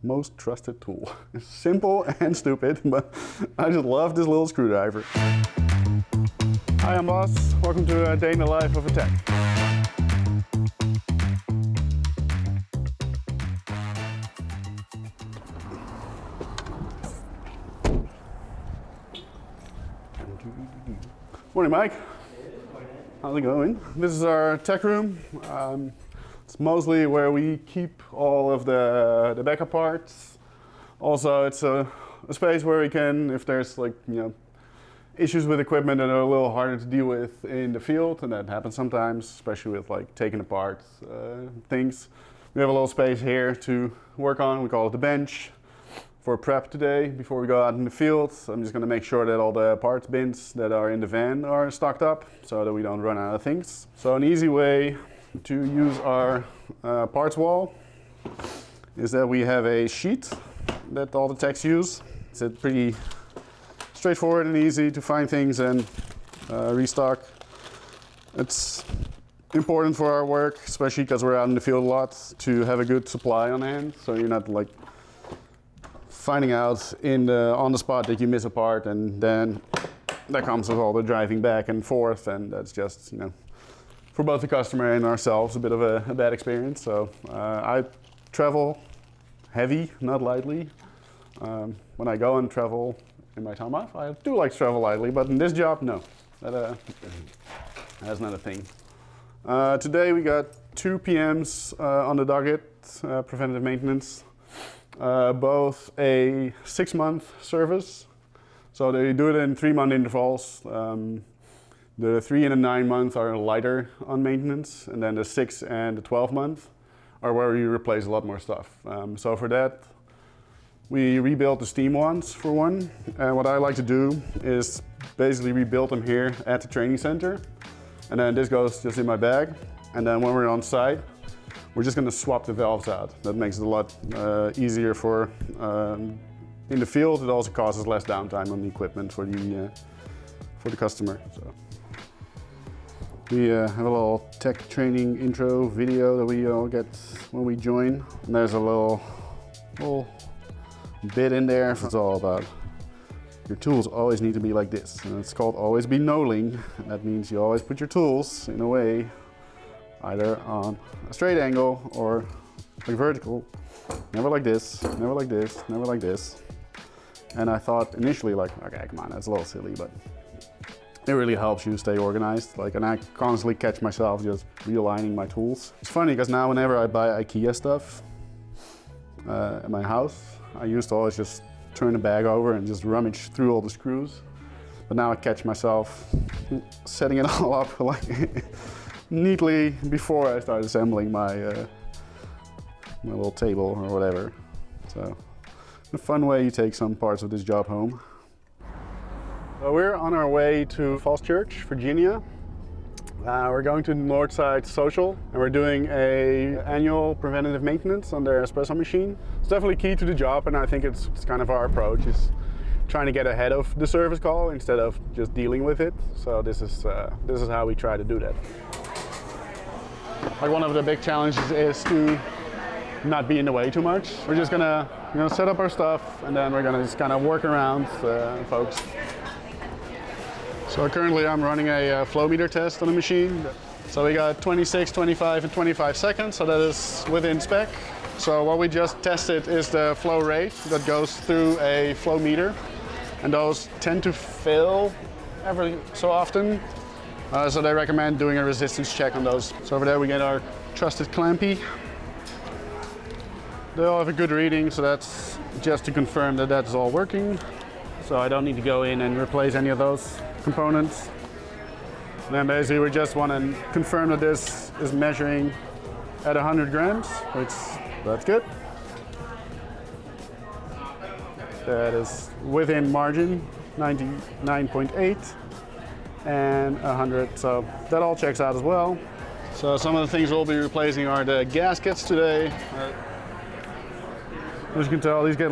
most trusted tool. It's simple and stupid, but I just love this little screwdriver. Hi, I'm Bas. Welcome to a day in the life of a tech. Morning, Mike. How's it going? This is our tech room. It's mostly where we keep all of the backup parts. Also, it's a space where we can, if there's issues with equipment that are a little harder to deal with in the field, and that happens sometimes, especially with taking apart things. We have a little space here to work on. We call it the bench. For prep today, before we go out in the field, I'm just going to make sure that all the parts bins that are in the van are stocked up so that we don't run out of things. So an easy way to use our parts wall is that we have a sheet that all the techs use. It's pretty straightforward and easy to find things and restock. It's important for our work, especially because we're out in the field a lot, to have a good supply on hand, so you're not finding out on the spot that you miss a part, and then that comes with all the driving back and forth, and that's just, for both the customer and ourselves, a bit of a bad experience. So I travel heavy, not lightly. When I go and travel in my time off, I do like to travel lightly, but in this job, no. That's not a thing. Today we got 2 PMs on the docket, preventative maintenance. Both a 6-month service, so they do it in 3-month intervals. The 3 and the 9 month are lighter on maintenance, and then the 6 and the 12 month are where you replace a lot more stuff. So for that, we rebuilt the steam ones for one, and what I like to do is basically rebuild them here at the training center, and then this goes just in my bag, and then when we're on site, we're just going to swap the valves out. That makes it a lot easier for in the field. It also causes less downtime on the equipment for the customer. So we have a little tech training intro video that we all get when we join. And there's a little bit in there. It's all about your tools always need to be like this, and it's called always be knolling. And that means you always put your tools in a way either on a straight angle or vertical. Never like this, never like this, never like this. And I thought initially okay, come on, that's a little silly, but it really helps you stay organized. And I constantly catch myself just realigning my tools. It's funny because now whenever I buy IKEA stuff at my house, I used to always just turn the bag over and just rummage through all the screws. But now I catch myself setting it all up neatly before I start assembling my little table or whatever. So, a fun way you take some parts of this job home. So we're on our way to Falls Church, Virginia. We're going to the Northside Social, and we're doing an annual preventative maintenance on their espresso machine. It's definitely key to the job, and I think it's kind of our approach, is trying to get ahead of the service call instead of just dealing with it. So this is how we try to do that. One of the big challenges is to not be in the way too much. We're just gonna set up our stuff, and then we're gonna just kind of work around folks. So currently I'm running a flow meter test on the machine. So we got 26, 25 and 25 seconds, so that is within spec. So what we just tested is the flow rate that goes through a flow meter, and those tend to fail every so often. So they recommend doing a resistance check on those. So over there we get our trusted clampy. They all have a good reading, so that's just to confirm that that's all working. So I don't need to go in and replace any of those components. And then basically we just want to confirm that this is measuring at 100 grams, which that's good. That is within margin, 99.8. and 100, so that all checks out as well. So some of the things we'll be replacing are the gaskets today. As you can tell, these get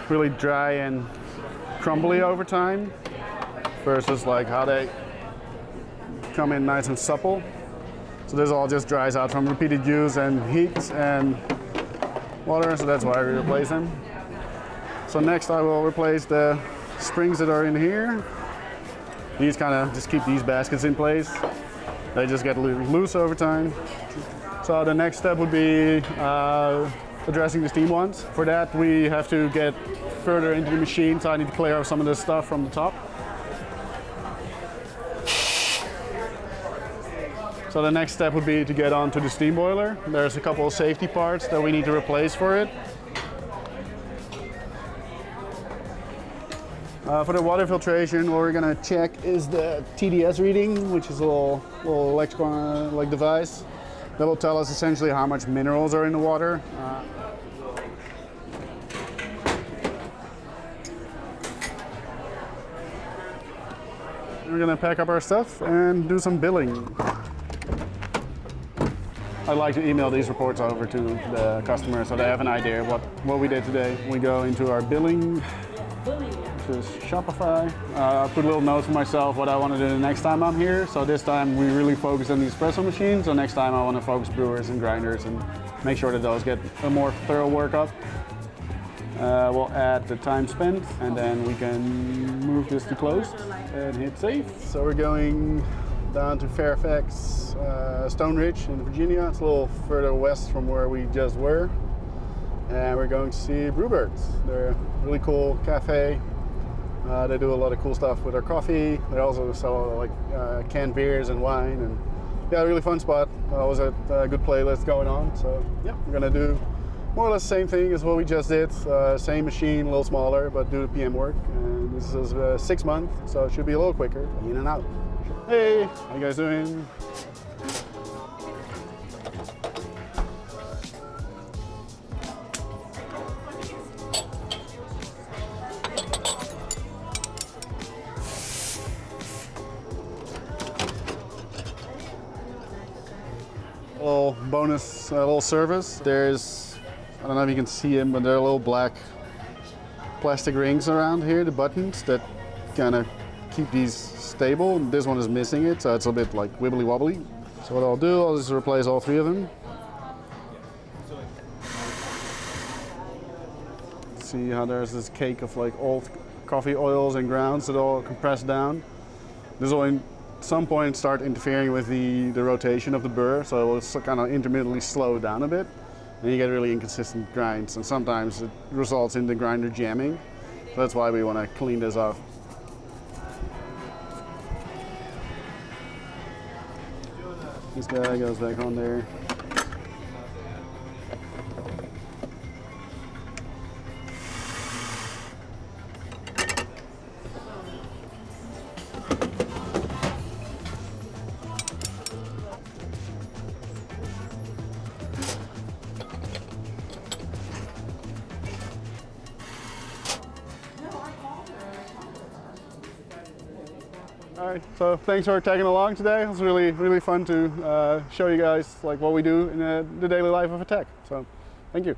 really dry and crumbly over time versus how they come in nice and supple. So this all just dries out from repeated use and heat, and water, so that's why we replace them. So next I will replace the springs that are in here. These kind of just keep these baskets in place. They just get loose over time. So the next step would be addressing the steam ones. For that we have to get further into the machine, so I need to clear off some of the stuff from the top. So the next step would be to get onto the steam boiler. There's a couple of safety parts that we need to replace for it. For the water filtration, what we're going to check is the TDS reading, which is a little electrical device that will tell us essentially how much minerals are in the water. We're going to pack up our stuff and do some billing. I'd like to email these reports over to the customer so they have an idea of what we did today. We go into our billing. Is Shopify. I put a little note for myself what I want to do the next time I'm here. So this time we really focus on the espresso machines. So next time I want to focus brewers and grinders and make sure that those get a more thorough workup. We'll add the time spent and then we can move this to closed and hit save. So we're going down to Fairfax, Stone Ridge in Virginia. It's a little further west from where we just were. And we're going to see Brewbirds. They're a really cool cafe. They do a lot of cool stuff with their coffee. They also sell canned beers and wine, and yeah, really fun spot. Always a good playlist going on. So yeah, we're gonna do more or less the same thing as what we just did. Same machine, a little smaller, but do the PM work. And this is 6 months, so it should be a little quicker. In and out. Hey, how you guys doing? Little bonus, little service. There's, I don't know if you can see them, but there are little black plastic rings around here, the buttons that kind of keep these stable. This one is missing it, so it's a bit like wibbly wobbly. So what I'll do, I'll just replace all 3 of them. See how there's this cake of like old coffee oils and grounds that all compress down. This will at some point start interfering with the rotation of the burr, so it will kind of intermittently slow down a bit, and you get really inconsistent grinds, and sometimes it results in the grinder jamming. So that's why we want to clean this off. This guy goes back on there. All right, so thanks for tagging along today. It was really fun to show you guys like what we do in the daily life of a tech. So, thank you.